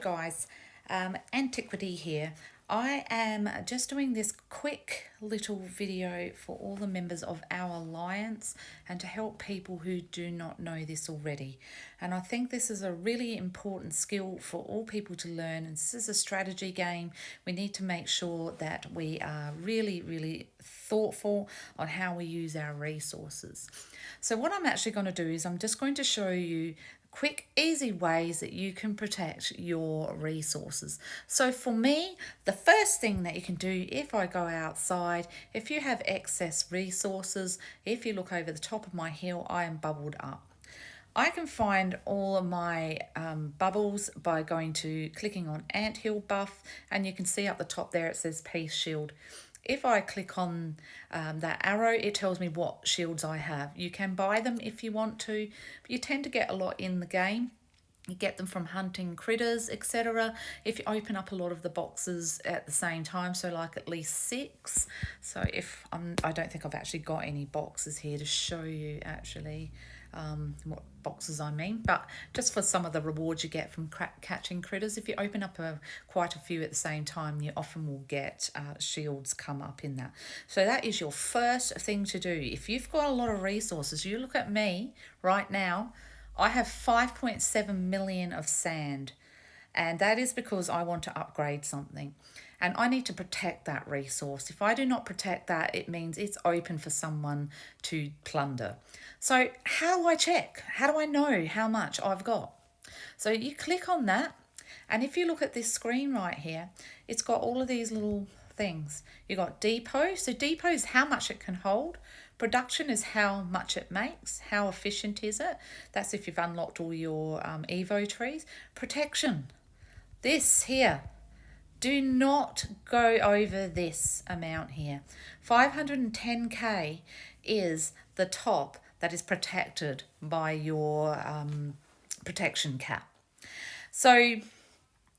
guys, Antiquity here. I am just doing this quick little video for all the members of our alliance and to help people who do not know this already. And I think this is a really important skill for all people to learn. And this is a strategy game. We need to make sure that we are really thoughtful on how we use our resources. So what I'm actually going to do is I'm just going to show you quick, easy ways that you can protect your resources. So for me, the first thing that you can do if I go outside, if you have excess resources, if you look over the top of my hill, I am bubbled up. I can find all of my bubbles by clicking on Anthill Buff, and you can see up the top there it says Peace Shield. If I click on that arrow, it tells me what shields I have. You can buy them if you want to, but you tend to get a lot in the game. You get them from hunting critters, etc. If you open up a lot of the boxes at the same time, so like at least 6. So if I don't think I've actually got any boxes here to show you actually what boxes I mean, but just for some of the rewards you get from catching critters, if you open up quite a few at the same time, you often will get shields come up in that. So that is your first thing to do. If you've got a lot of resources, you look at me right now, I have 5.7 million of sand, and that is because I want to upgrade something and I need to protect that resource. If I do not protect that, it means it's open for someone to plunder. So how do I check? How do I know how much I've got? So you click on that, and if you look at this screen right here, it's got all of these little things. You got depot. So depot is how much it can hold. Production is how much it makes. How efficient is it? That's if you've unlocked all your Evo trees. Protection. This here. Do not go over this amount here. 510k is the top that is protected by your protection cap. So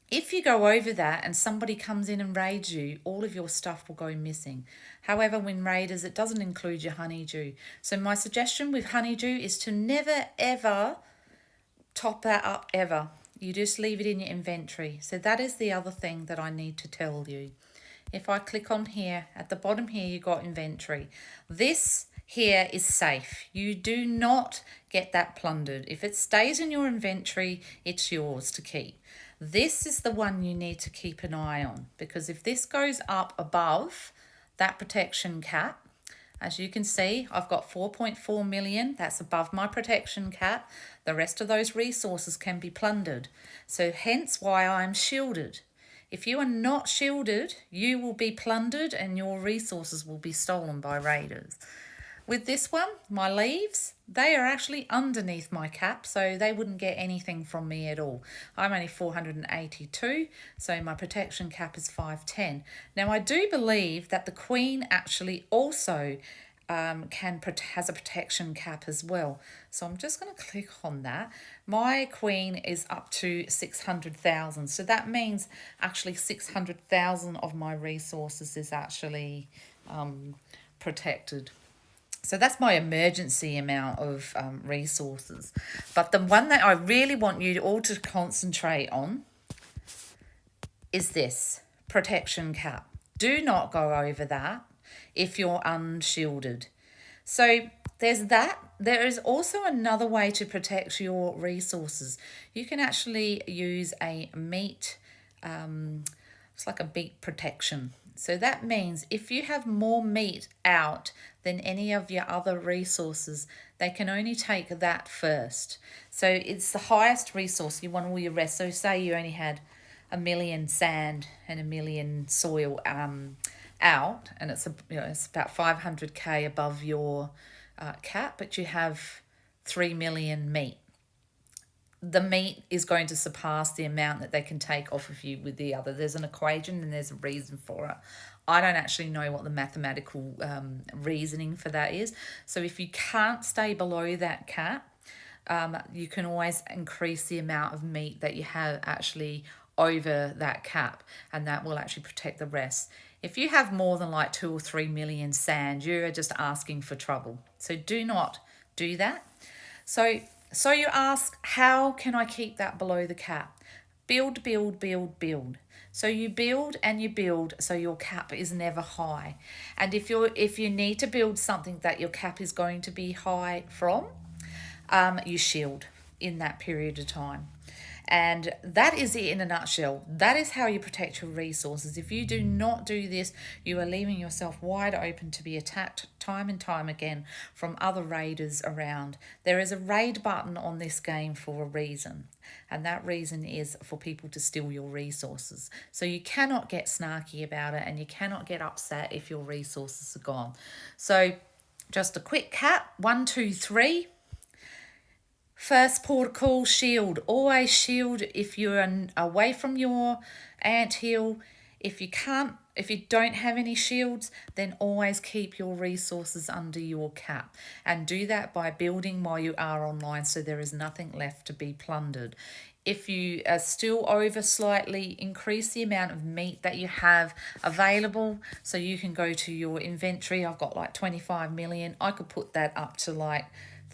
if you go over that and somebody comes in and raids you, all of your stuff will go missing. However, when raiders, it doesn't include your honeydew. So my suggestion with honeydew is to never ever top that up ever. You just leave it in your inventory. So that is the other thing that I need to tell you. If I click on here, at the bottom here, you got inventory. This here is safe. You do not get that plundered. If it stays in your inventory, it's yours to keep. This is the one you need to keep an eye on, because if this goes up above that protection cap, as you can see, I've got 4.4 million. That's above my protection cap. The rest of those resources can be plundered. So hence why I'm shielded. If you are not shielded, you will be plundered and your resources will be stolen by raiders. With this one, my leaves, they are actually underneath my cap, so they wouldn't get anything from me at all. I'm only 482, so my protection cap is 510. Now, I do believe that the Queen actually also has a protection cap as well. So I'm just going to click on that. My Queen is up to 600,000. So that means actually 600,000 of my resources is actually protected. So that's my emergency amount of resources. But the one that I really want you all to concentrate on is this protection cap. Do not go over that if you're unshielded. So there's that. There is also another way to protect your resources. You can actually use a meat, it's like a meat protection. So that means if you have more meat out than any of your other resources, they can only take that first. So it's the highest resource. You want all your rest. So say you only had 1 million sand and 1 million soil out, and it's about 500k above your cap, but you have 3 million meat. The meat is going to surpass the amount that they can take off of you with the other. There's an equation and there's a reason for it. I don't actually know what the mathematical reasoning for that is. So if you can't stay below that cap, you can always increase the amount of meat that you have actually over that cap, and that will actually protect the rest. If you have more than like 2 or 3 million sand, you're just asking for trouble. So do not do that. So you ask, how can I keep that below the cap? Build, build, build, build. So you build and you build so your cap is never high. And if you need to build something that your cap is going to be high from, you shield in that period of time. And that is it in a nutshell. That is how you protect your resources. If you do not do this, you are leaving yourself wide open to be attacked time and time again from other raiders around. There is a raid button on this game for a reason, and that reason is for people to steal your resources. So you cannot get snarky about it, and you cannot get upset if your resources are gone. So just a quick cap, 1, 2, 3. First port of call, shield. Always shield if you're away from your anthill. If you don't have any shields, then always keep your resources under your cap. And do that by building while you are online so there is nothing left to be plundered. If you are still over slightly, increase the amount of meat that you have available. So you can go to your inventory. I've got like 25 million. I could put that up to like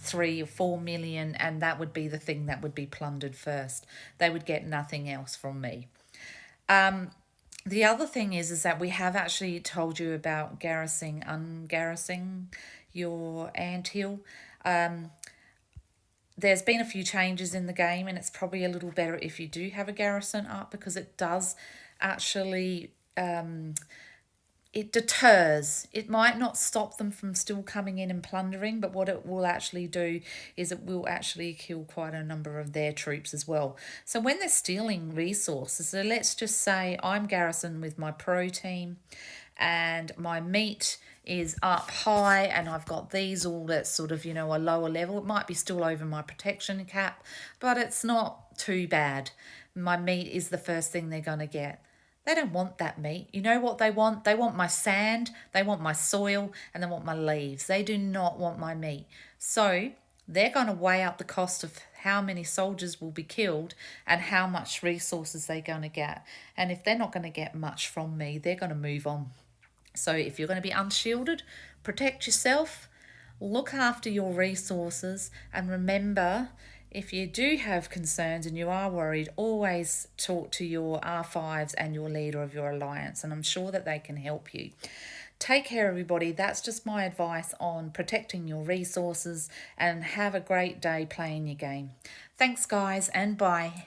3 or 4 million, and that would be the thing that would be plundered first. They would get nothing else from me. The other thing is that we have actually told you about ungarrisoning your anthill. There's been a few changes in the game, and it's probably a little better if you do have a garrison up, because it does actually it deters. It might not stop them from still coming in and plundering, but what it will actually do is it will actually kill quite a number of their troops as well. So when they're stealing resources, so let's just say I'm garrisoned with my pro team and my meat is up high and I've got these all at sort of, a lower level. It might be still over my protection cap, but it's not too bad. My meat is the first thing they're going to get. They don't want that meat. You know what they want? They want my sand, they want my soil, and they want my leaves. They do not want my meat. So they're going to weigh up the cost of how many soldiers will be killed and how much resources they're going to get. And if they're not going to get much from me, they're going to move on. So if you're going to be unshielded, protect yourself, look after your resources, and remember, if you do have concerns and you are worried, always talk to your R5s and your leader of your alliance, and I'm sure that they can help you. Take care, everybody. That's just my advice on protecting your resources, and have a great day playing your game. Thanks, guys, and bye.